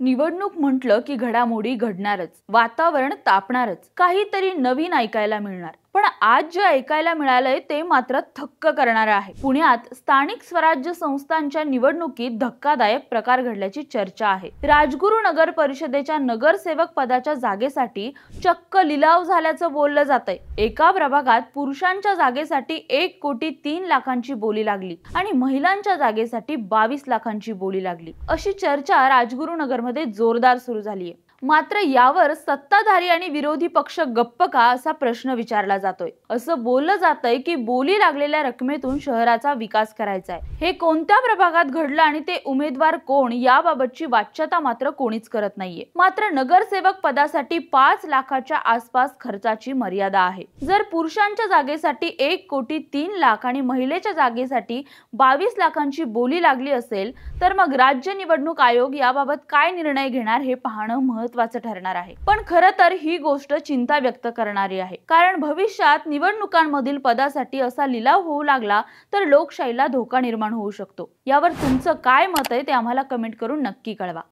निवडणूक म्हटलं की घडामोडी घडणारच, वातावरण तापणारच, काहीतरी नवीन ऐकायला मिळणार। पण आज जे ऐकायला मिळालंय ते मात्र थक्क करणारं आहे। पुण्यात स्थानिक स्वराज्य संस्थांच्या निवडणुकीत धक्कादायक प्रकार घडल्याची चर्चा आहे। राजगुरू नगर परिषदेच्या नगरसेवक पदाच्या जागेसाठी चक्क लिलाव झाल्याचं बोललं जातंय। एका प्रभागात पुरुषांच्या जागेसाठी 1,03,00,000ची बोली लागली आणि महिलांच्या जागेसाठी 22 लाखांची बोली लागली, अशी चर्चा राजगुरू मध्ये जोरदार सुरू झाली आहे। मात्र यावर सत्ताधारी आणि विरोधी पक्ष गप्प का असा प्रश्न विचारला जातोय। असं बोललं जातंय की बोली लागलेल्या रकमेतून शहराचा विकास करायचा आहे। हे कोणत्या प्रभागात घडलं आणि ते उमेदवार कोण याबाबतची वाच्यता मात्र कोणीच करत नाहीये। मात्र नगरसेवक पदासाठी 5 लाखाच्या आसपास खर्चाची मर्यादा आहे। जर पुरुषांच्या जागेसाठी 1,03,00,000 आणि महिलेच्या जागेसाठी 22 लाखांची बोली लागली असेल तर मग राज्य निवडणूक आयोग याबाबत काय निर्णय घेणार हे पाहणं महत्त्वाचं ठरणार आहे। पण खरं तर ही गोष्ट चिंता व्यक्त करणारी आहे, कारण भविष्यात निवडणुकांमधील पदासाठी असा लिलाव होऊ लागला तर लोकशाहीला धोका निर्माण होऊ शकतो। यावर तुमचं काय मत आहे ते आम्हाला कमेंट करून नक्की कळवा।